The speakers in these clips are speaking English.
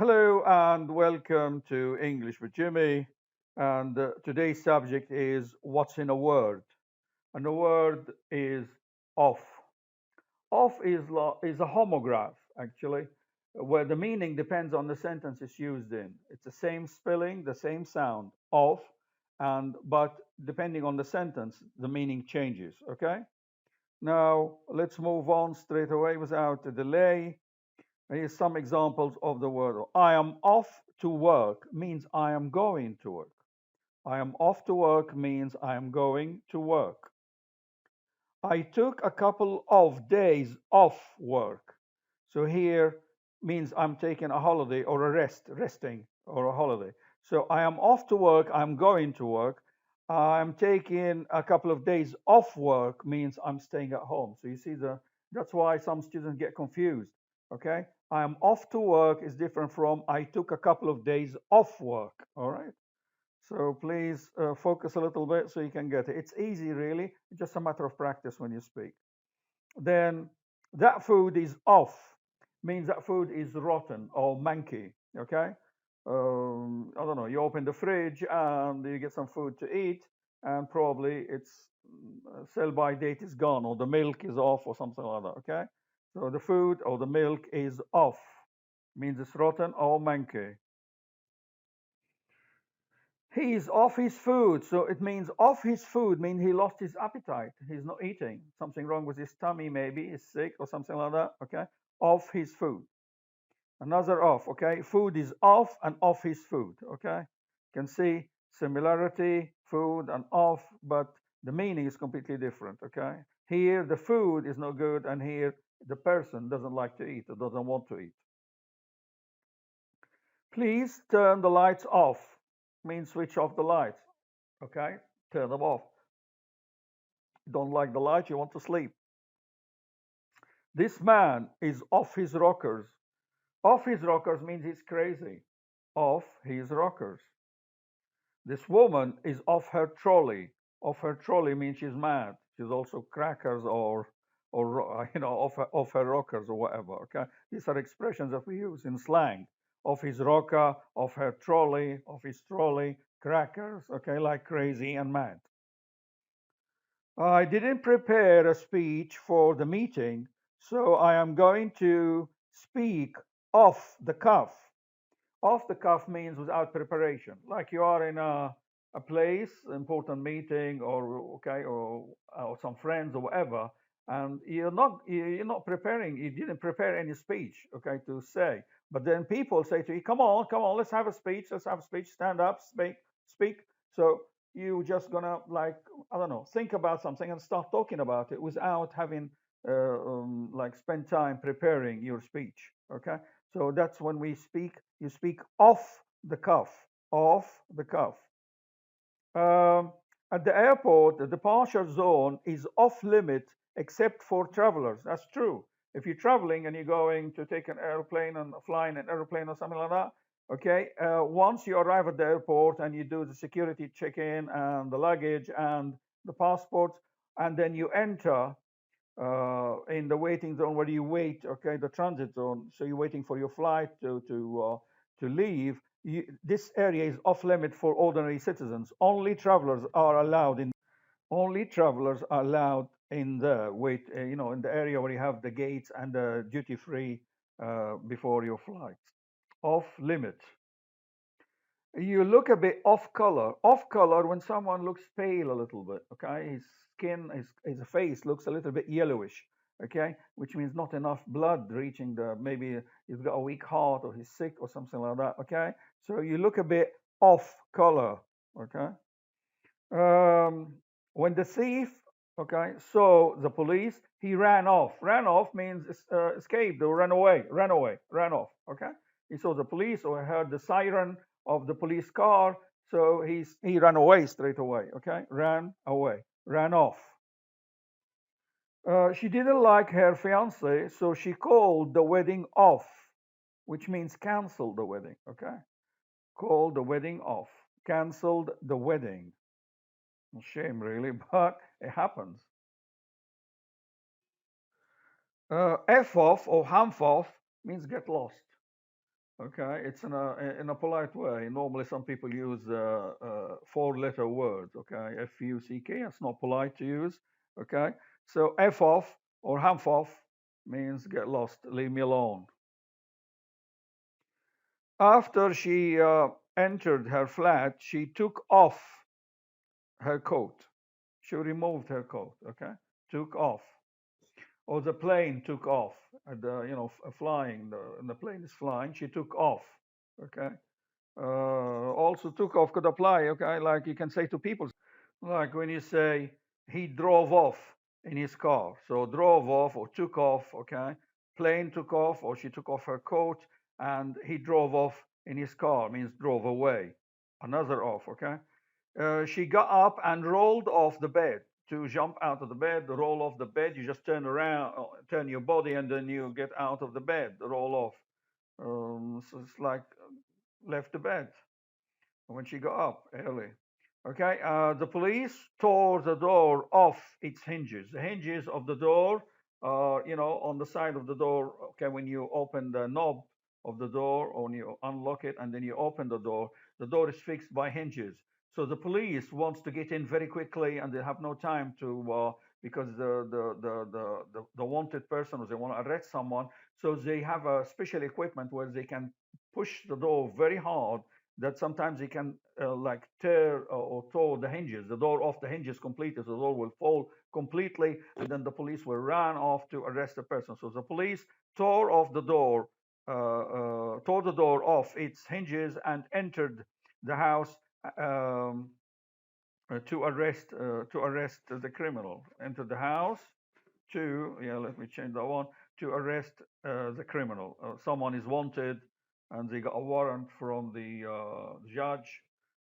Hello and welcome to English with Jimmy. And today's subject is what's in a word. And the word is off. Off is a homograph, actually, where the meaning depends on the sentence it's used in. It's the same spelling, the same sound, off, and but depending on the sentence, the meaning changes. Okay? Now let's move on straight away without a delay. Here's some examples of the word. I am off to work means I am going to work. I am off to work means I am going to work. I took a couple of days off work. So here means I'm taking a holiday or a resting or a holiday. So I am off to work, I'm going to work. I'm taking a couple of days off work means I'm staying at home. So you see that's why some students get confused. Okay? I am off to work is different from I took a couple of days off work. All right? So please focus a little bit so you can get it. It's easy, really. It's just a matter of practice when you speak. Then that food is off, means that food is rotten or manky. Okay. I don't know. You open the fridge and you get some food to eat, and probably its sell by date is gone, or the milk is off, or something like that. Okay. So the food or the milk is off, means it's rotten or manky. He is off his food, so it means off his food means he lost his appetite. He's not eating. Something wrong with his tummy, maybe he's sick or something like that. Okay, off his food. Another off. Okay, food is off and off his food. Okay, you can see similarity, food and off, but the meaning is completely different. Okay, here the food is no good, and here the person doesn't like to eat or doesn't want to eat. Please turn the lights off. Means switch off the lights. Okay, turn them off. Don't like the light, you want to sleep. This man is off his rockers. Off his rockers means he's crazy. Off his rockers. This woman is off her trolley. Off her trolley means she's mad. She's also crackers or off her rockers or whatever. Okay, these are expressions that we use in slang. Off his rocker, off her trolley, off his trolley, crackers. Okay, like crazy and mad. I didn't prepare a speech for the meeting, so I am going to speak off the cuff. Off the cuff means without preparation, like you are in a place, important meeting, or okay, or some friends or whatever, and you're not preparing. You didn't prepare any speech, okay, to say. But then people say to you, come on, let's have a speech. Let's have a speech. Stand up, speak. So you just gonna like I don't know, think about something and start talking about it without having like spend time preparing your speech. Okay, so that's when we speak. You speak off the cuff, off the cuff. Um, at the airport, the departure zone is off limit except for travelers. That's true. If you're traveling and you're going to take an airplane and flying an airplane or something like that, okay, once you arrive at the airport and you do the security check-in and the luggage and the passports, and then you enter in the waiting zone where you wait, okay, the transit zone. So you're waiting for your flight to leave. This area is off limit for ordinary citizens. Only travelers are allowed in the in the area where you have the gates and the duty free before your flight. Off limit. You look a bit off color. Off color when someone looks pale a little bit. Okay, his skin, his face looks a little bit yellowish. Okay, which means not enough blood reaching the maybe he's got a weak heart or he's sick or something like that. Okay, so you look a bit off color. Okay, um, when the thief okay saw the police, he ran off. Ran off means escaped or ran away. Ran off. Okay, he saw the police or heard the siren of the police car, so he ran away straight away. Okay, ran away, ran off. She didn't like her fiance, so she called the wedding off, which means cancel the wedding. Okay, called the wedding off, canceled the wedding. Shame, really, but it happens. F off or humph off means get lost. Okay, it's in a polite way. Normally, some people use four-letter words. Okay, F-U-C-K. It's not polite to use. Okay, so F off or half off means get lost, leave me alone. After she entered her flat, she took off her coat. She removed her coat. Okay, took off. Or the plane took off. Flying. The plane is flying. She took off. Okay. Also took off could apply. Okay, like you can say to people, like when you say he drove off in his car. So drove off or took off. Okay, plane took off or she took off her coat and he drove off in his car means drove away. Another off. Okay. She got up and rolled off the bed. To jump out of the bed, roll off the bed, you just turn around, turn your body, and then you get out of the bed, roll off. So it's like left the bed when she got up early. Okay, the police tore the door off its hinges. The hinges of the door are, on the side of the door. Okay, when you open the knob of the door, or when you unlock it and then you open the door is fixed by hinges. So the police wants to get in very quickly, and they have no time to because the wanted person, or they want to arrest someone. So they have a special equipment where they can push the door very hard that sometimes they can like tear or tore the hinges, the door off the hinges completely. So the door will fall completely, and then the police will run off to arrest the person. So the police tore off the door, tore the door off its hinges and entered the house um, to arrest the criminal. Entered the house to, yeah, let me change that one, to arrest the criminal. Someone is wanted, and they got a warrant from the judge.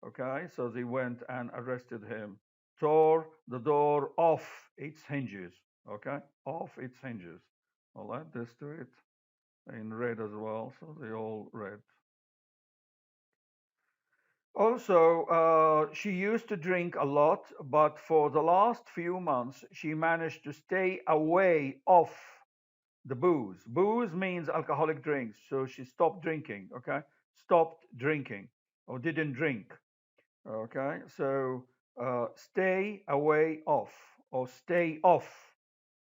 Okay, so they went and arrested him. Tore the door off its hinges. Okay, off its hinges. I'll add this to it in red as well, so they all read. Also, she used to drink a lot, but for the last few months, she managed to stay away off the booze. Booze means alcoholic drinks. So she stopped drinking, okay? Stopped drinking or didn't drink, okay? So stay away off or stay off.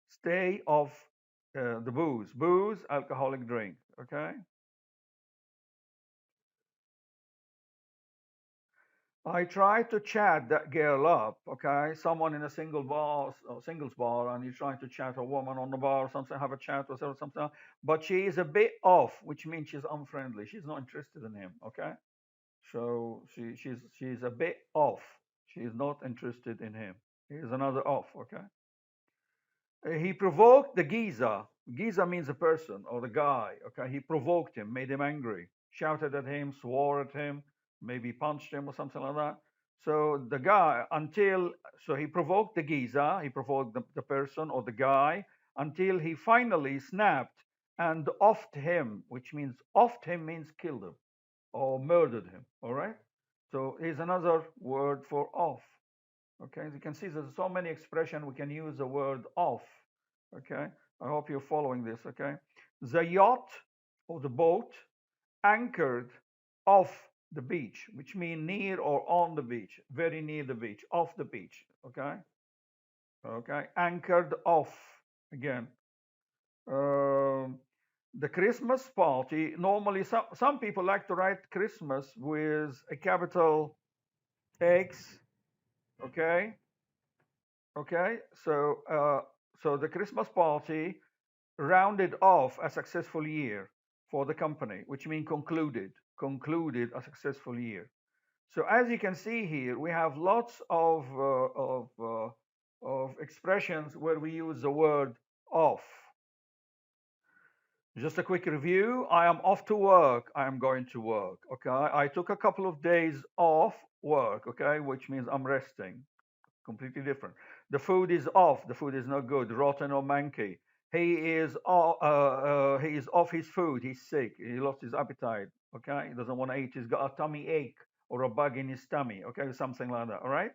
Stay off the booze. Booze, alcoholic drink, okay? I tried to chat that girl up, okay? Someone in a single bar or singles bar, and you're trying to chat a woman on the bar or something, have a chat or something, but she is a bit off, which means she's unfriendly. She's not interested in him, okay? So she's a bit off. She is not interested in him. Here's another off, okay? He provoked the Giza. Giza means a person or the guy. Okay, he provoked him, made him angry, shouted at him, swore at him, maybe punched him or something like that. So the guy so he provoked the Giza, he provoked the person or the guy until he finally snapped and offed him, which means offed him means killed him or murdered him. All right. So here's another word for off. Okay, as you can see, there's so many expressions we can use the word off. Okay, I hope you're following this. Okay, the yacht or the boat anchored off the beach, which means near or on the beach, very near the beach, off the beach. Okay, okay, anchored off again. Um, the Christmas party, normally some people like to write Christmas with a capital X. Okay, okay, so the Christmas party rounded off a successful year for the company, which means concluded a successful year. So as you can see here, we have lots of expressions where we use the word off. Just a quick review. I am off to work. I am going to work. Okay. I took a couple of days off work. Okay, which means I'm resting. Completely different. The food is off. The food is not good, rotten or manky. He is off his food. He's sick. He lost his appetite. Okay, he doesn't want to eat. He's got a tummy ache or a bug in his tummy. Okay, something like that. All right.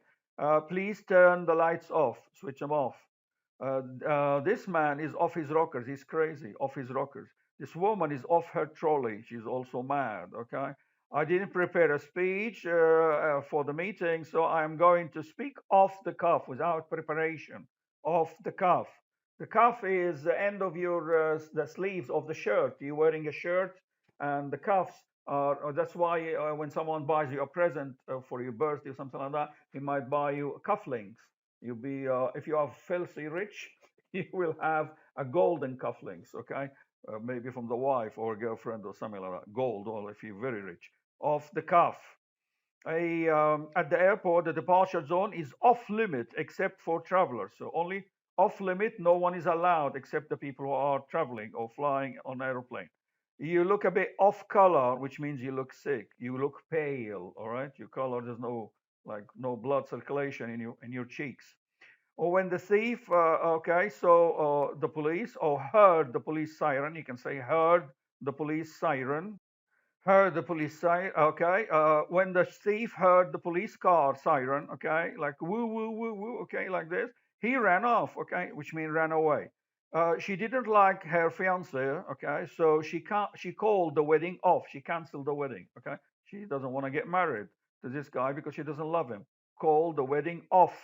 Please turn the lights off. Switch them off. This man is off his rockers. He's crazy. Off his rockers. This woman is off her trolley. She's also mad. Okay. I didn't prepare a speech for the meeting, so I'm going to speak off the cuff without preparation. Off the cuff. The cuff is the end of your the sleeves of the shirt. You're wearing a shirt, and the cuffs are. That's why when someone buys you a present for your birthday or something like that, he might buy you cufflinks. You'll be if you are filthy rich, you will have a golden cufflinks. Okay, maybe from the wife or girlfriend or something like that. Gold, or if you're very rich, off the cuff. At the airport, the departure zone is off limit except for travelers. So only off limit, no one is allowed except the people who are traveling or flying on aeroplane. You look a bit off color, which means you look sick. You look pale, all right? Your color, there's no blood circulation in your cheeks. Or when the thief, okay, so the police, or heard the police siren, you can say heard the police siren. Heard the police siren, okay. When the thief heard the police car siren, okay, like woo, woo, woo, woo, okay, like this, he ran off, okay, which means ran away. She didn't like her fiance, okay, so she called the wedding off. She canceled the wedding, okay. She doesn't want to get married to this guy because she doesn't love him. Call the wedding off.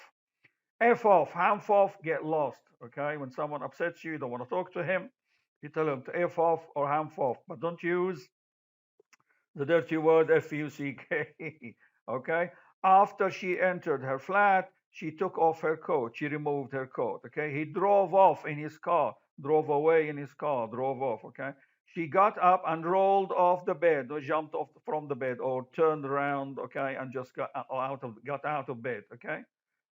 F off, hands off, get lost, okay. When someone upsets you, you don't want to talk to him, you tell him to F off or hands off, but don't use the dirty word Fuck. Okay. After she entered her flat, she took off her coat. She removed her coat. Okay. He drove off in his car, drove away in his car, drove off. Okay. She got up and rolled off the bed, or jumped off from the bed, or turned around. Okay, and just got out of bed. Okay.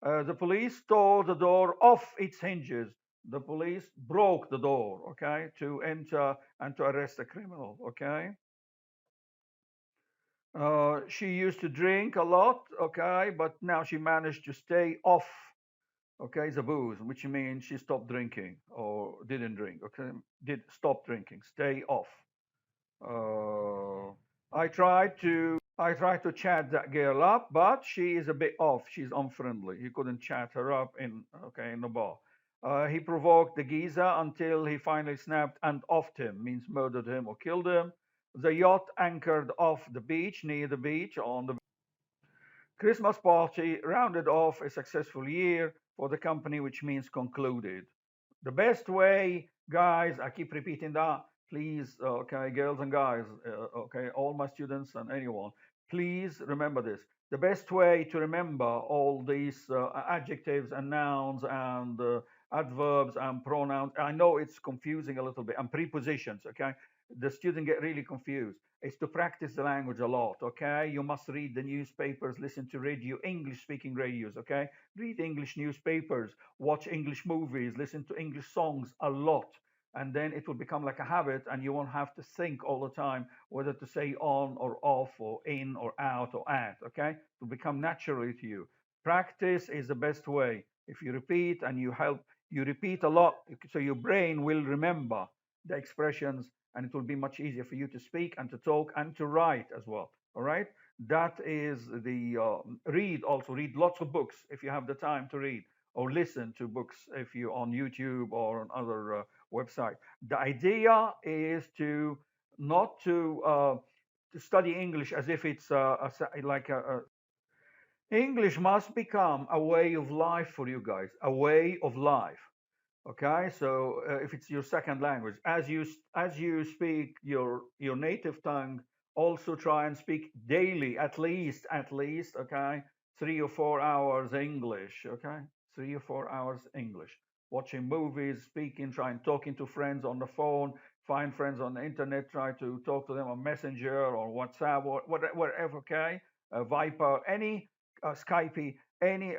The police tore the door off its hinges. The police broke the door. Okay, to enter and to arrest the criminal. Okay. She used to drink a lot, okay, but now she managed to stay off, okay, the booze, which means she stopped drinking or didn't drink, okay, did stop drinking, stay off. Uh, I tried to chat that girl up, but she is a bit off. She's unfriendly. He couldn't chat her up in the bar. He provoked the geezer until he finally snapped and offed him, means murdered him or killed him. The yacht anchored off the beach, near the beach on the Christmas party rounded off a successful year for the company, which means concluded. The best way, guys, I keep repeating that, please, okay, girls and guys, okay, all my students and anyone, please remember this. The best way to remember all these adjectives and nouns and adverbs and pronouns, I know it's confusing a little bit, and prepositions, okay? The student get really confused, is to practice the language a lot, okay? You must read the newspapers, listen to radio, English speaking radios, okay? Read English newspapers, watch English movies, listen to English songs a lot. And then it will become like a habit, and you won't have to think all the time whether to say on or off or in or out or at, okay? It will become naturally to you. Practice is the best way. If you repeat and you repeat a lot, so your brain will remember the expressions, and it will be much easier for you to speak and to talk and to write as well. All right. That is the read. Also read lots of books if you have the time to read, or listen to books if you're on YouTube or on other website. The idea is to not to study English as if it's like English must become a way of life for you guys, a way of life. Okay, so if it's your second language, as you speak your native tongue, also try and speak daily, at least, okay, 3 or 4 hours English, okay, 3 or 4 hours English, watching movies, speaking, trying talking to friends on the phone, find friends on the internet, try to talk to them on Messenger or WhatsApp or whatever, okay, Viper, any Skype, any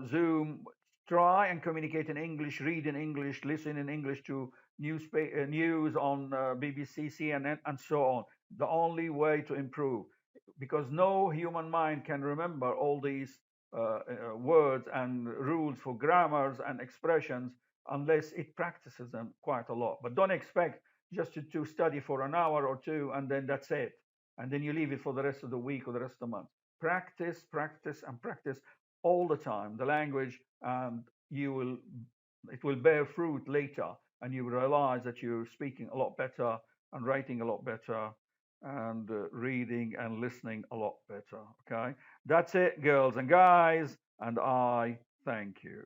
Zoom. Try and communicate in English, read in English, listen in English to news on BBC, CNN, and so on. The only way to improve, because no human mind can remember all these words and rules for grammars and expressions unless it practices them quite a lot. But don't expect just to study for an hour or two and then that's it. And then you leave it for the rest of the week or the rest of the month. Practice, practice, and practice all the time the language, and you will it will bear fruit later. and you realize that you're speaking a lot better and writing a lot better and reading and listening a lot better. Okay, that's it, girls and guys, and I thank you.